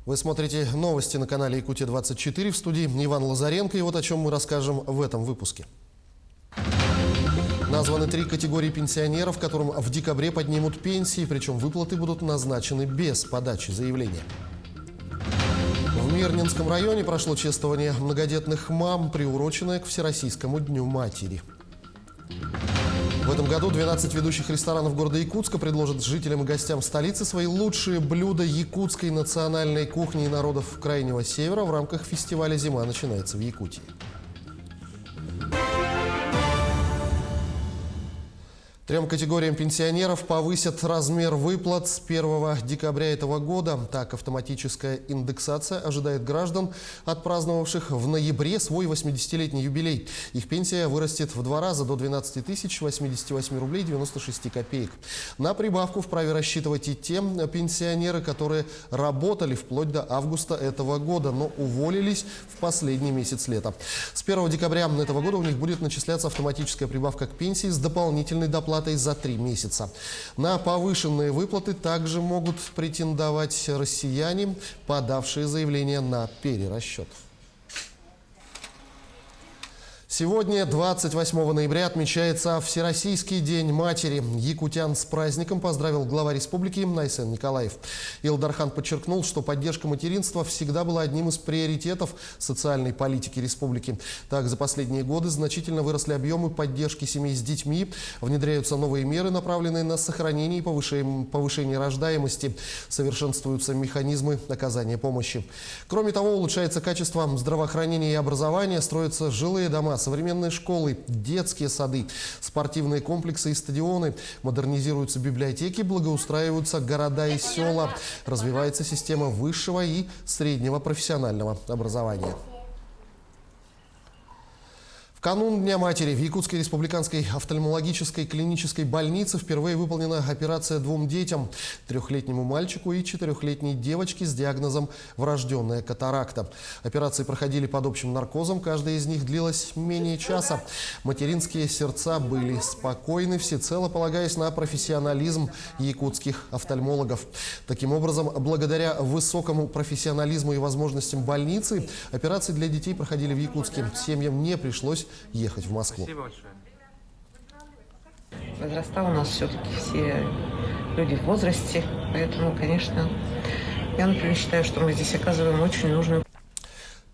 Вы смотрите новости на канале Якутия-24, в студии Иван Лазаренко. И вот о чем мы расскажем в этом выпуске. Названы 3 категории пенсионеров, которым в декабре поднимут пенсии, причем выплаты будут назначены без подачи заявления. В Мирнинском районе прошло чествование многодетных мам, приуроченное к Всероссийскому дню матери. В этом году 12 ведущих ресторанов города Якутска предложат жителям и гостям столицы свои лучшие блюда якутской национальной кухни и народов Крайнего Севера в рамках фестиваля «Зима начинается в Якутии». Трем категориям пенсионеров повысят размер выплат с 1 декабря этого года. Так, автоматическая индексация ожидает граждан, отпраздновавших в ноябре свой 80-летний юбилей. Их пенсия вырастет в 2 раза до 12 088 рублей 96 копеек. На прибавку вправе рассчитывать и те пенсионеры, которые работали вплоть до августа этого года, но уволились в последний месяц лета. С 1 декабря этого года у них будет начисляться автоматическая прибавка к пенсии с дополнительной доплатой за 3 месяца. На повышенные выплаты также могут претендовать россияне, подавшие заявление на перерасчет. Сегодня, 28 ноября, отмечается Всероссийский день матери. Якутян с праздником поздравил глава республики Найсен Николаев. Илдархан подчеркнул, что поддержка материнства всегда была одним из приоритетов социальной политики республики. Так, за последние годы значительно выросли объемы поддержки семей с детьми, внедряются новые меры, направленные на сохранение и повышение рождаемости, совершенствуются механизмы оказания помощи. Кроме того, улучшается качество здравоохранения и образования, строятся жилые дома, современные школы, детские сады, спортивные комплексы и стадионы, модернизируются библиотеки, благоустраиваются города и села, развивается система высшего и среднего профессионального образования. В канун Дня матери в Якутской республиканской офтальмологической клинической больнице впервые выполнена операция 2 детям – 3-летнему мальчику и 4-летней девочке с диагнозом врожденная катаракта. Операции проходили под общим наркозом, каждая из них длилась менее часа. Материнские сердца были спокойны, всецело полагаясь на профессионализм якутских офтальмологов. Таким образом, благодаря высокому профессионализму и возможностям больницы, операции для детей проходили в Якутске. Семьям не пришлось ехать в Москву. Возраста у нас все-таки все люди в возрасте, поэтому, конечно, я, например, считаю, что мы здесь оказываем очень нужную.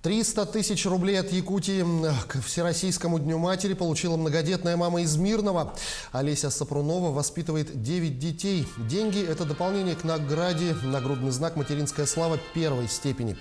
300 тысяч рублей от Якутии к Всероссийскому дню матери получила многодетная мама из Мирного. Олеся Сапрунова воспитывает 9 детей. Деньги – это дополнение к награде «Нагрудный знак «Материнская слава» 1-й степени».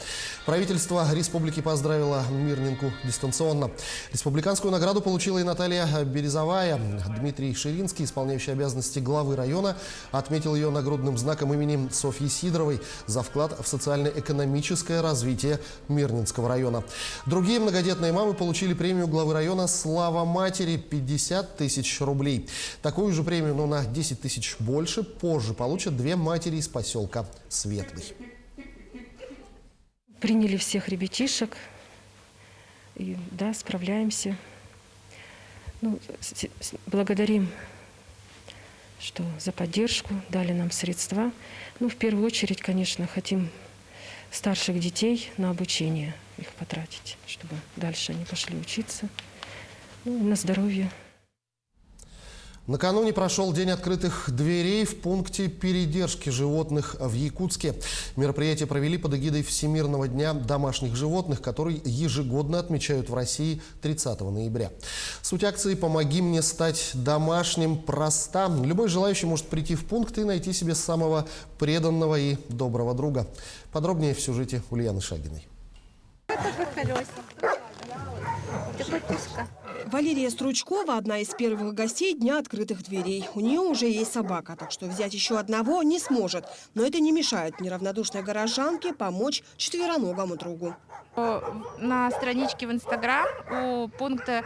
Правительство республики поздравило Мирнинку дистанционно. Республиканскую награду получила и Наталья Березовая. Дмитрий Ширинский, исполняющий обязанности главы района, отметил ее нагрудным знаком имени Софьи Сидоровой за вклад в социально-экономическое развитие Мирнинского района. Другие многодетные мамы получили премию главы района «Слава матери» 50 тысяч рублей. Такую же премию, но на 10 тысяч больше, позже получат 2 матери из поселка Светлый. Приняли всех ребятишек. И, да, справляемся. Ну, благодарим, что за поддержку дали нам средства. Ну, в первую очередь, конечно, хотим старших детей на обучение их потратить, чтобы дальше они пошли учиться, ну, и на здоровье. Накануне прошел День открытых дверей в пункте передержки животных в Якутске. Мероприятие провели под эгидой Всемирного дня домашних животных, который ежегодно отмечают в России 30 ноября. Суть акции «Помоги мне стать домашним» проста. Любой желающий может прийти в пункт и найти себе самого преданного и доброго друга. Подробнее в сюжете Ульяны Шагиной. Валерия Стручкова – одна из первых гостей Дня открытых дверей. У нее уже есть собака, так что взять еще одного не сможет. Но это не мешает неравнодушной горожанке помочь четвероногому другу. На страничке в Инстаграм у пункта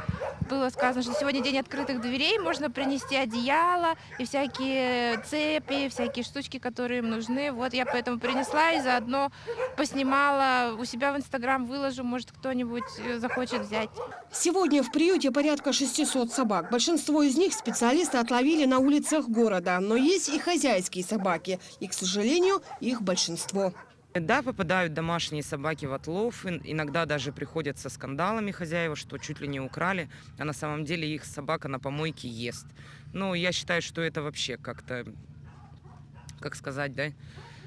было сказано, что сегодня день открытых дверей, можно принести одеяло и всякие цепи, всякие штучки, которые им нужны. Вот я поэтому принесла и заодно поснимала у себя в Инстаграм, выложу, может кто-нибудь захочет взять. Сегодня в приюте порядка 600 собак. Большинство из них специалисты отловили на улицах города. Но есть и хозяйские собаки. И, к сожалению, их большинство. Да, попадают домашние собаки в отлов, иногда даже приходят со скандалами хозяева, что чуть ли не украли, а на самом деле их собака на помойке ест. Но я считаю, что это вообще как-то, как сказать, да,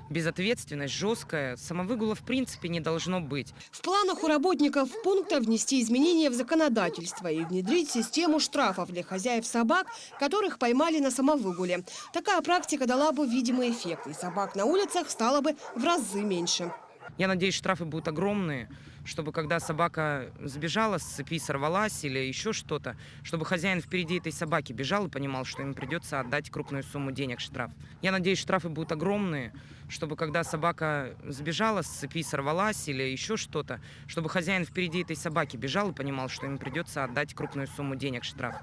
безответственность жесткая. Самовыгула в принципе не должно быть. В планах у работников пункта внести изменения в законодательство и внедрить систему штрафов для хозяев собак, которых поймали на самовыгуле. Такая практика дала бы видимый эффект, и собак на улицах стало бы в разы меньше. Я надеюсь, штрафы будут огромные, чтобы когда собака сбежала с цепи, сорвалась или еще что-то, чтобы хозяин впереди этой собаки бежал и понимал, что ему придется отдать крупную сумму денег штраф. Я надеюсь, штрафы будут огромные, чтобы когда собака сбежала с цепи, сорвалась или еще что-то, чтобы хозяин впереди этой собаки бежал и понимал, что ему придется отдать крупную сумму денег штраф.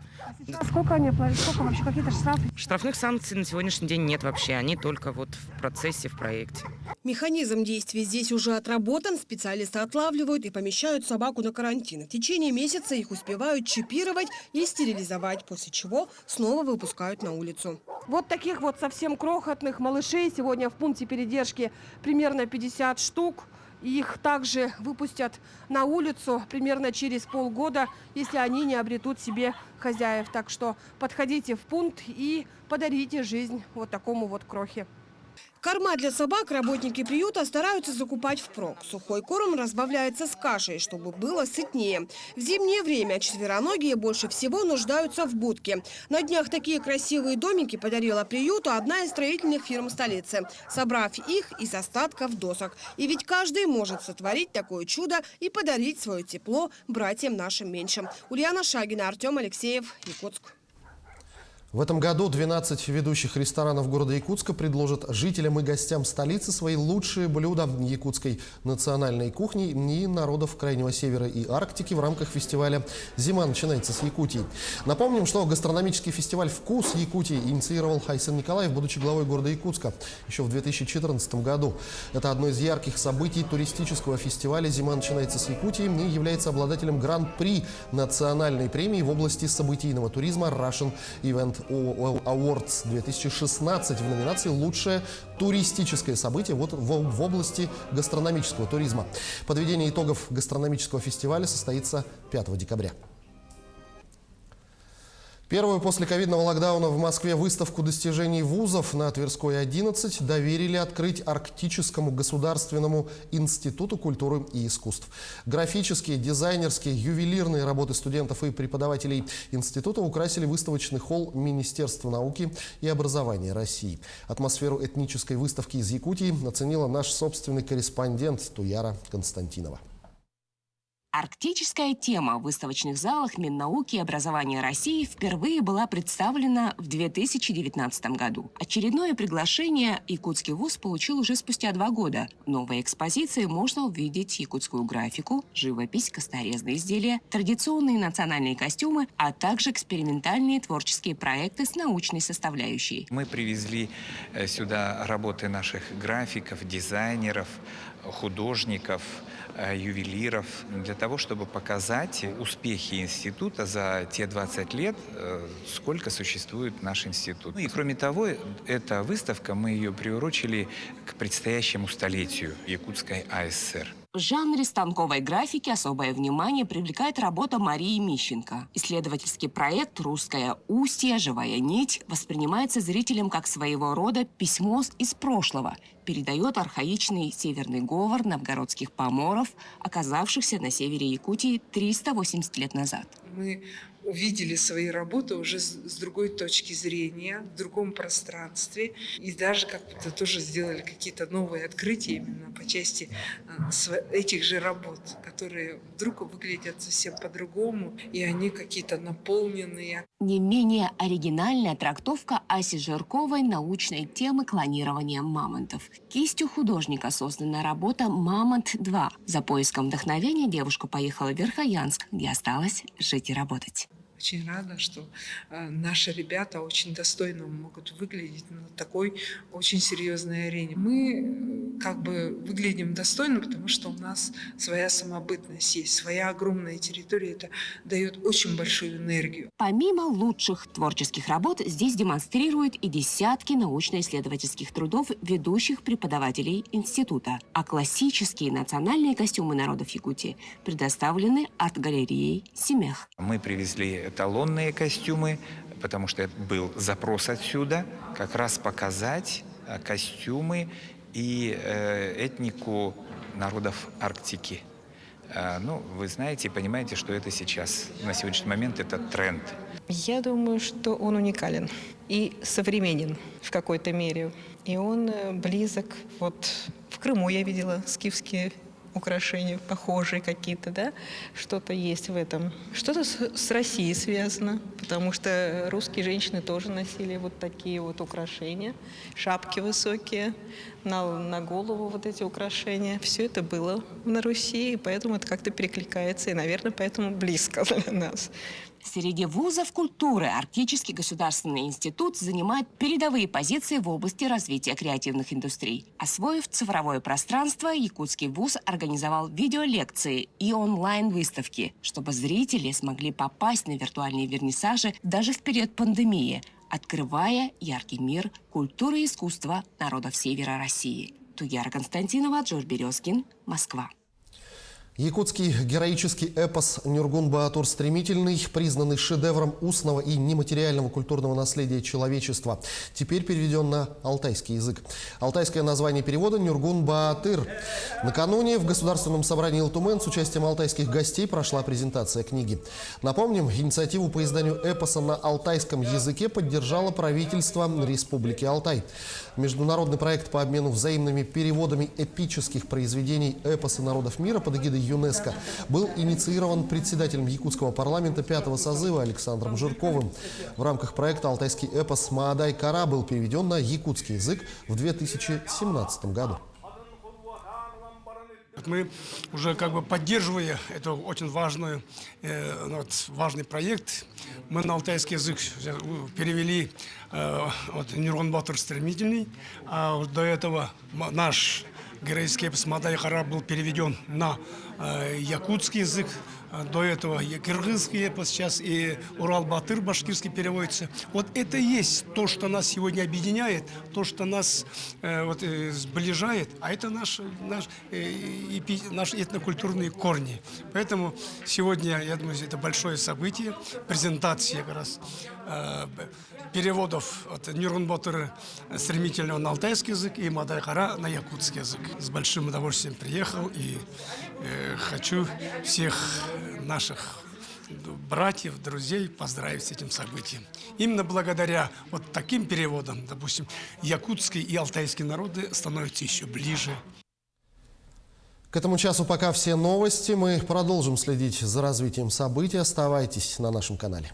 Сколько они платят? Сколько вообще? Какие-то штрафы? Штрафных санкций на сегодняшний день нет вообще, они только вот в процессе, в проекте. Механизм действий здесь уже отработан. Специалисты отлавливают и помещают собаку на карантин. В течение месяца их успевают чипировать и стерилизовать, после чего снова выпускают на улицу. Вот таких вот совсем крохотных малышей сегодня в пункте передержки примерно 50 штук. Их также выпустят на улицу примерно через полгода, если они не обретут себе хозяев. Так что подходите в пункт и подарите жизнь вот такому вот крохе. Корма для собак работники приюта стараются закупать впрок. Сухой корм разбавляется с кашей, чтобы было сытнее. В зимнее время четвероногие больше всего нуждаются в будке. На днях такие красивые домики подарила приюту одна из строительных фирм столицы, собрав их из остатков досок. И ведь каждый может сотворить такое чудо и подарить свое тепло братьям нашим меньшим. Ульяна Шагина, Артем Алексеев, Якутск. В этом году 12 ведущих ресторанов города Якутска предложат жителям и гостям столицы свои лучшие блюда якутской национальной кухни и народов Крайнего Севера и Арктики в рамках фестиваля «Зима начинается с Якутии». Напомним, что гастрономический фестиваль «Вкус Якутии» инициировал Айсен Николаев, будучи главой города Якутска, еще в 2014 году. Это одно из ярких событий туристического фестиваля «Зима начинается с Якутии» и является обладателем гран-при национальной премии в области событийного туризма Russian Event Awards 2016 в номинации «Лучшее туристическое событие» в области гастрономического туризма. Подведение итогов гастрономического фестиваля состоится 5 декабря. Первую после ковидного локдауна в Москве выставку достижений вузов на Тверской 11 доверили открыть Арктическому государственному институту культуры и искусств. Графические, дизайнерские, ювелирные работы студентов и преподавателей института украсили выставочный холл Министерства науки и образования России. Атмосферу этнической выставки из Якутии оценила наш собственный корреспондент Туяра Константинова. Арктическая тема в выставочных залах Миннауки и образования России впервые была представлена в 2019 году. Очередное приглашение якутский вуз получил уже спустя 2 года. В новой экспозиции можно увидеть якутскую графику, живопись, косторезные изделия, традиционные национальные костюмы, а также экспериментальные творческие проекты с научной составляющей. Мы привезли сюда работы наших графиков, дизайнеров, художников, ювелиров, для того, чтобы показать успехи института за те 20 лет, сколько существует наш институт. И кроме того, эта выставка, мы ее приурочили к предстоящему столетию Якутской АСР. В жанре станковой графики особое внимание привлекает работа Марии Мищенко. Исследовательский проект «Русское устье. Живая нить» воспринимается зрителем как своего рода письмо из прошлого. Передает архаичный северный говор новгородских поморов, оказавшихся на севере Якутии 380 лет назад. Мы увидели свои работы уже с другой точки зрения, в другом пространстве. И даже как-то тоже сделали какие-то новые открытия именно по части этих же работ, которые вдруг выглядят совсем по-другому, и они какие-то наполненные. Не менее оригинальная трактовка Аси Жирковой научной темы клонирования мамонтов. Кистью художника создана работа «Мамонт-2». За поиском вдохновения девушка поехала в Верхоянск, где осталась жить и работать. Очень рада, что наши ребята очень достойно могут выглядеть на такой очень серьезной арене. Мы как бы выглядим достойно, потому что у нас своя самобытность есть, своя огромная территория. Это дает очень большую энергию. Помимо лучших творческих работ, здесь демонстрируют и десятки научно-исследовательских трудов ведущих преподавателей института. А классические национальные костюмы народов Якутии предоставлены арт-галереей «Семех». Мы привезли эталонные костюмы, потому что был запрос отсюда, как раз показать костюмы и этнику народов Арктики. Ну, вы знаете и понимаете, что это сейчас, на сегодняшний момент, это тренд. Я думаю, что он уникален и современен в какой-то мере. И он близок. Вот в Крыму я видела скифские украшения, похожие какие-то, да? Что-то есть в этом. Что-то с Россией связано, потому что русские женщины тоже носили вот такие вот украшения, шапки высокие, на голову вот эти украшения. Все это было на Руси, и поэтому это как-то перекликается, и, наверное, поэтому близко для нас. Среди вузов культуры Арктический государственный институт занимает передовые позиции в области развития креативных индустрий. Освоив цифровое пространство, якутский вуз организовал видеолекции и онлайн-выставки, чтобы зрители смогли попасть на виртуальные вернисажи даже в период пандемии, открывая яркий мир культуры и искусства народов севера России. Тугяра Константинова, Джордж Березкин, Москва. Якутский героический эпос «Нюргун-Баатур Стремительный», признанный шедевром устного и нематериального культурного наследия человечества, теперь переведен на алтайский язык. Алтайское название перевода «Нюргун-Баатыр». Накануне в Государственном собрании «Илтумен» с участием алтайских гостей прошла презентация книги. Напомним, инициативу по изданию эпоса на алтайском языке поддержало правительство Республики Алтай. Международный проект по обмену взаимными переводами эпических произведений эпоса народов мира под эгидой ЮНЕСКО был инициирован председателем якутского парламента 5-го созыва Александром Жирковым. В рамках проекта алтайский эпос «Маадай Кара» был переведен на якутский язык в 2017 году. Мы уже как бы поддерживая это очень важный проект, мы на алтайский язык перевели «Нюргун-Баатур Стремительный», а до этого наш героический эпос «Маадай Кара» был переведен на якутский язык. До этого кыргызский эпос, сейчас и Урал-Батыр башкирский переводится. Вот это и есть то, что нас сегодня объединяет, то, что нас сближает, а это наши этнокультурные корни. Поэтому сегодня, я думаю, это большое событие, презентация как раз переводов от Нюргун-Баатура Стремительного на алтайский язык и «Маадай Кара» на якутский язык. С большим удовольствием приехал и хочу всех наших братьев, друзей поздравить с этим событием. Именно благодаря вот таким переводам, допустим, якутские и алтайские народы становятся еще ближе. К этому часу пока все новости. Мы продолжим следить за развитием событий. Оставайтесь на нашем канале.